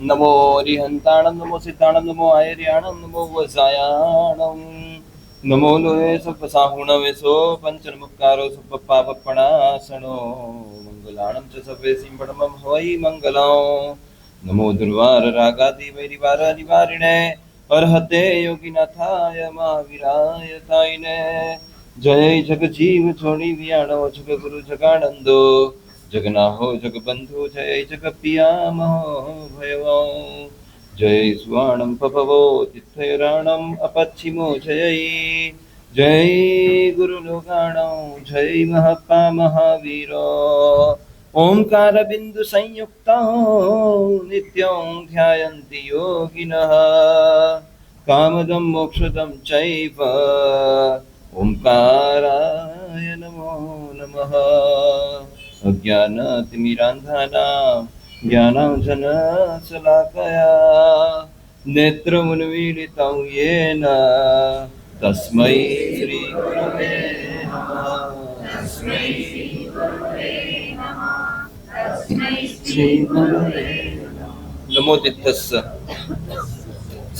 नमो हरिहंताणं नमो सिद्धाणं नमो आयर्याणं नमो वसायाणं नमो लोहे सप्पसाहुणवेशो पंचनमुक्कारो सप्पपापपणासनो मंगलाणं च सव्वे सिंहणमं हवै मंगलं नमो दुर्वार रागादि वैरिवारिणे अर्हते योगिनाथाय महावीराय तायिने जय जगजीव छोड़ी वियाणो जग गुरु जगानंदो जगन्नाहो जगबंधु जय जगपियामहो भयवो जय सुवर्णं पपवो तिथयराणं अपच्छिमो जय जय गुरुलोकाणो जय महप्पा महावीरो ओंकार बिंदु संयुक्तो नित्यं ध्यायन्ति योगिनः कामदं मोक्षदं चैव ओंकाराय नमो नमः अज्ञानतिमिरान्धानां ज्ञानाञ्जनशलाकया नेत्रमुन्मीलितं येन तस्मै श्रीगुरवे नमो तीर्थस्य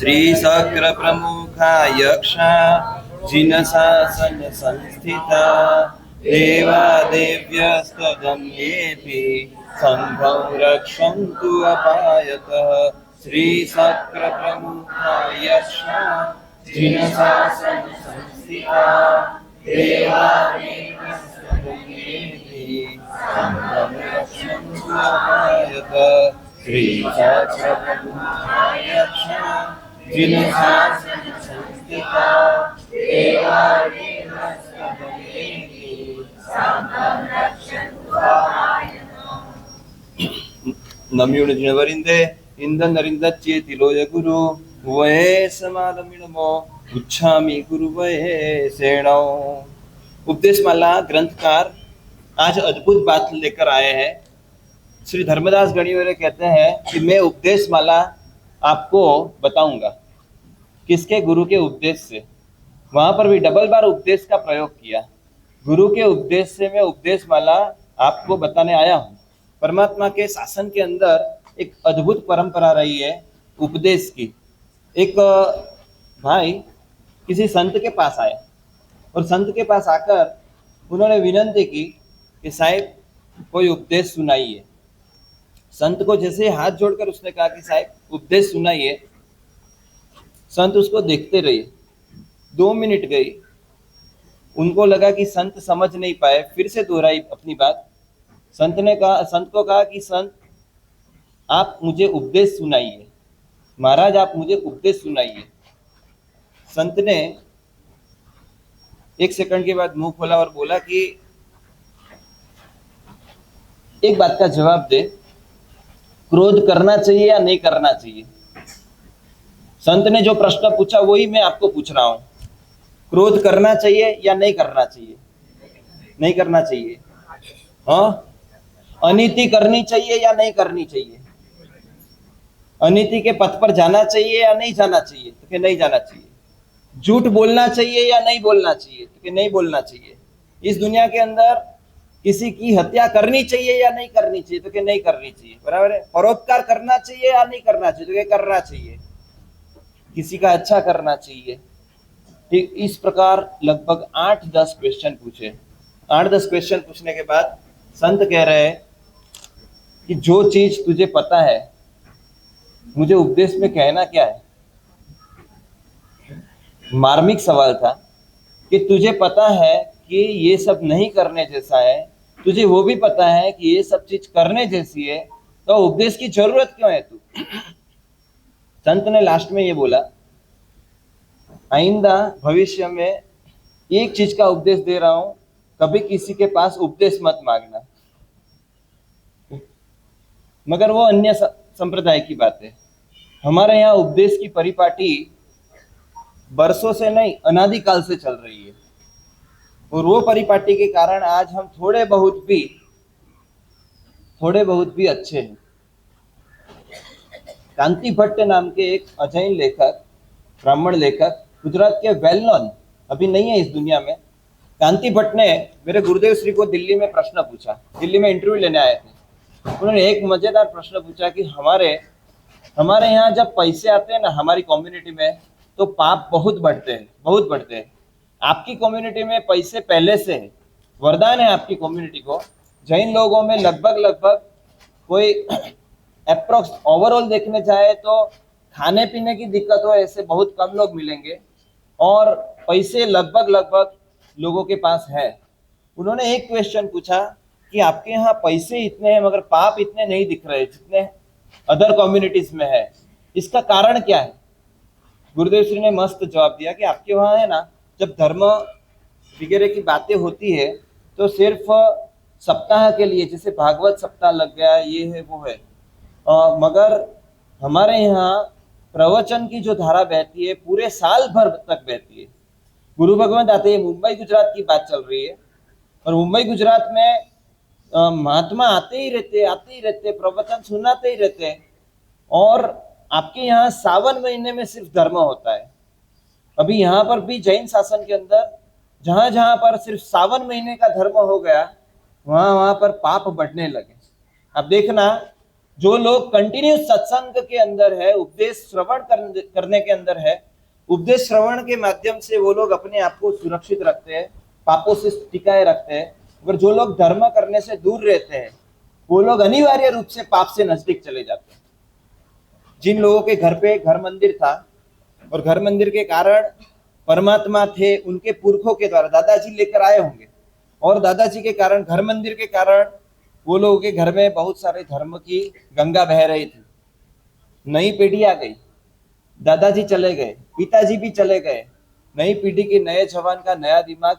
श्रीशक्रप्रमुखा यक्षा जिनशासन संस्थिता देवादेव्यस्तदम्येऽपि सङ्घं रक्षन्तु अपायतः श्रीशक्रप्रमुखा यक्षा जिनशासन संस्थिता देवादेव्यस्तदम्येऽपि सङ्घं रक्षन्तु अपायतः श्रीशक्रप्रमुखा यक्षा जिनशासन संस्थिता देवादेव्यस्तदम्येऽपि नम्युणिजिनवरिन्दे इंदनरिन्दच्चेति लोय गुरु वये समालमिणमो उच्छामि गुरु वये सेणो। उपदेश माला ग्रंथकार आज अद्भुत बात लेकर आए हैं। श्री धर्मदास गणियोरे कहते हैं कि मैं उपदेश माला आपको बताऊंगा। किसके? गुरु के उपदेश से। वहां पर भी डबल बार उपदेश का प्रयोग किया। गुरु के उपदेश से मैं उपदेश माला आपको बताने आया हूँ। परमात्मा के शासन के अंदर एक अद्भुत परंपरा रही है उपदेश की। एक भाई किसी संत के पास आए और संत के पास आकर उन्होंने विनंती की कि साहिब कोई उपदेश सुनाइए। संत को जैसे हाथ जोड़कर उसने कहा कि साहिब उपदेश सुनाइए। संत उसको देखते रहे। 2 मिनट गई। उनको लगा कि संत समझ नहीं पाए। फिर से दोहराई अपनी बात। संत को कहा कि संत आप मुझे उपदेश सुनाइए। महाराज आप मुझे उपदेश सुनाइए। संत ने 1 सेकंड के बाद मुंह खोला और बोला कि एक बात का जवाब दे, क्रोध करना चाहिए या नहीं करना चाहिए? संत ने जो प्रश्न पूछा वही मैं आपको पूछ रहा हूं। क्रोध करना चाहिए या नहीं करना चाहिए? नहीं करना चाहिए। हाँ, अनीति करनी चाहिए या नहीं करनी चाहिए? अनीति के पथ पर जाना चाहिए या नहीं जाना चाहिए? तो कि नहीं जाना चाहिए। झूठ बोलना चाहिए या नहीं बोलना चाहिए? तो कि नहीं बोलना चाहिए। इस दुनिया के अंदर किसी की हत्या करनी चाहिए या नहीं करनी चाहिए? तो कि नहीं करनी चाहिए। बराबर है। परोपकार करना चाहिए या नहीं करना चाहिए? तो कि करना चाहिए। किसी का अच्छा करना चाहिए। ठीक इस प्रकार लगभग 8-10 क्वेश्चन पूछे। 8-10 क्वेश्चन पूछने के बाद संत कह रहे हैं कि जो चीज तुझे पता है मुझे उपदेश में कहना क्या है? मार्मिक सवाल था कि तुझे पता है कि ये सब नहीं करने जैसा है, तुझे वो भी पता है कि ये सब चीज करने जैसी है, तो उपदेश की जरूरत क्यों है तू? संत ने लास्ट में ये बोला, आइंदा भविष्य में एक चीज का उपदेश दे रहा हूं, कभी किसी के पास उपदेश मत मांगना। मगर वो अन्य संप्रदाय की बात है। हमारे यहाँ उपदेश की परिपाटी बरसों से नहीं अनादिकाल से चल रही है और वो परिपाटी के कारण आज हम थोड़े बहुत भी अच्छे हैं। कांति भट्ट नाम के एक अजैन लेखक, ब्राह्मण लेखक, गुजरात के वेल नोन, अभी नहीं है इस दुनिया में, कांति भट्ट ने मेरे गुरुदेव श्री को दिल्ली में प्रश्न पूछा। दिल्ली में इंटरव्यू लेने आए थे। उन्होंने एक मजेदार प्रश्न पूछा कि हमारे हमारे यहाँ जब पैसे आते हैं ना हमारी कम्युनिटी में, तो पाप बहुत बढ़ते हैं, बहुत बढ़ते हैं। आपकी कम्युनिटी में पैसे पहले से है, वरदान है आपकी कम्युनिटी को। जैन लोगों में लगभग लगभग कोई अप्रोक्स ओवरऑल देखने जाए तो खाने पीने की दिक्कत हो ऐसे बहुत कम लोग मिलेंगे, और पैसे लगभग लगभग लोगों के पास है। उन्होंने एक क्वेश्चन पूछा कि आपके यहाँ पैसे इतने हैं मगर पाप इतने नहीं दिख रहे जितने अदर कम्युनिटीज में है, इसका कारण क्या है? गुरुदेव श्री ने मस्त जवाब दिया कि आपके वहाँ है ना, जब धर्म वगैरह की बातें होती है तो सिर्फ सप्ताह के लिए, जैसे भागवत सप्ताह लग गया, ये है वो है, मगर हमारे यहाँ प्रवचन की जो धारा बहती है पूरे साल भर तक बहती है। गुरु भगवंत आते हैं, मुंबई गुजरात की बात चल रही है, और मुंबई गुजरात में महात्मा आते ही रहते, प्रवचन सुनाते ही रहते हैं। और आपके यहाँ सावन महीने में सिर्फ धर्म होता है। अभी यहाँ पर भी जैन शासन के अंदर जहां जहां पर सिर्फ सावन महीने का धर्म हो गया, वहां वहां पर पाप बढ़ने लगे। अब देखना, जो लोग कंटिन्यू सत्संग के अंदर है, उपदेश श्रवण करने के अंदर है, उपदेश श्रवण के माध्यम से वो लोग अपने आप को सुरक्षित रखते हैं, पापों से टिकाए रखते हैं। अगर जो लोग धर्म करने से दूर रहते हैं, वो लोग अनिवार्य रूप से पाप से नजदीक चले जाते हैं। जिन लोगों के घर पे घर मंदिर था, और घर मंदिर के कारण परमात्मा थे, उनके पुरखों के द्वारा दादाजी लेकर आए होंगे, और दादाजी के कारण, घर मंदिर के कारण वो लोगों के घर में बहुत सारे धर्म की गंगा बह रही थी। नई पीढ़ी आ गई, दादाजी चले गए, पिताजी भी चले गए, नई पीढ़ी के नए जवान का नया दिमाग,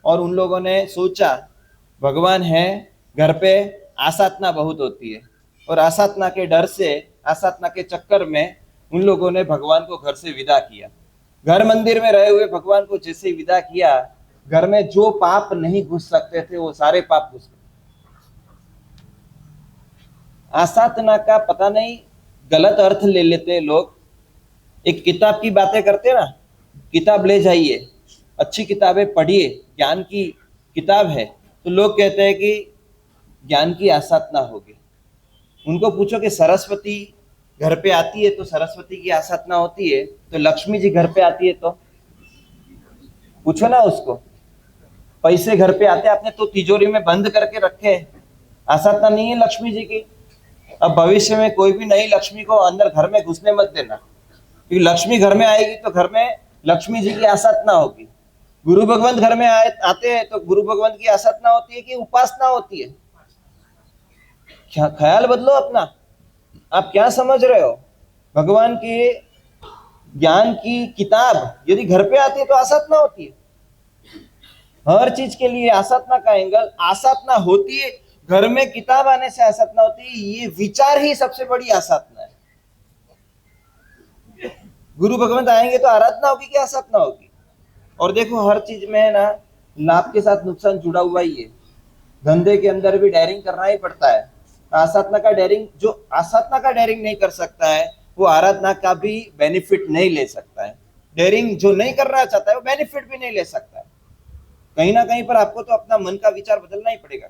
और उन लोगों ने सोचा भगवान है, घर पे आसाधना बहुत होती है, और आसाधना के डर से, आसाधना के चक्कर में उन लोगों ने भगवान को घर से विदा किया। घर मंदिर में रहे हुए भगवान को जैसे विदा किया, घर में जो पाप नहीं घुस सकते थे वो सारे पाप घुस गए। आसाधना का पता नहीं गलत अर्थ ले लेते हैं लोग। एक किताब की बातें करते ना, किताब ले जाइए, अच्छी किताबें पढ़िए, ज्ञान की किताब है, तो लोग कहते हैं कि ज्ञान की आसाधना होगी। उनको पूछो कि सरस्वती घर पे आती है तो सरस्वती की आसाधना होती है, तो लक्ष्मी जी घर पे आती है तो पूछो ना उसको। पैसे घर पे आते, आपने तो तिजोरी में बंद करके रखे, आसाधना नहीं है लक्ष्मी जी की। अब भविष्य में कोई भी नई लक्ष्मी को अंदर घर में घुसने मत देना, क्योंकि लक्ष्मी घर में आएगी तो घर में लक्ष्मी जी की आसाधना होगी। गुरु भगवंत घर में आते हैं तो गुरु भगवंत की आसाधना होती है कि उपासना होती है? ख्याल बदलो अपना। आप क्या समझ रहे हो? भगवान के ज्ञान की किताब यदि घर पे आती है तो आसाधना होती है। हर चीज के लिए आसाधना का एंगल, आसाधना होती है। घर में किताब आने से आसाधना होती है, ये विचार ही सबसे बड़ी आसाधना है। गुरु भगवंत आएंगे तो आराधना होगी कि आसाधना होगी? और देखो, हर चीज में है ना, लाभ के साथ नुकसान जुड़ा हुआ ही है। धंधे के अंदर भी डेयरिंग करना ही पड़ता है। आसाधना का डेयरिंग, जो आसाधना का डेयरिंग नहीं कर सकता है, वो आराधना का भी बेनिफिट नहीं ले सकता है। डेयरिंग जो नहीं करना चाहता है, वो बेनिफिट भी नहीं ले सकता है। कहीं ना कहीं पर आपको तो अपना मन का विचार बदलना ही पड़ेगा।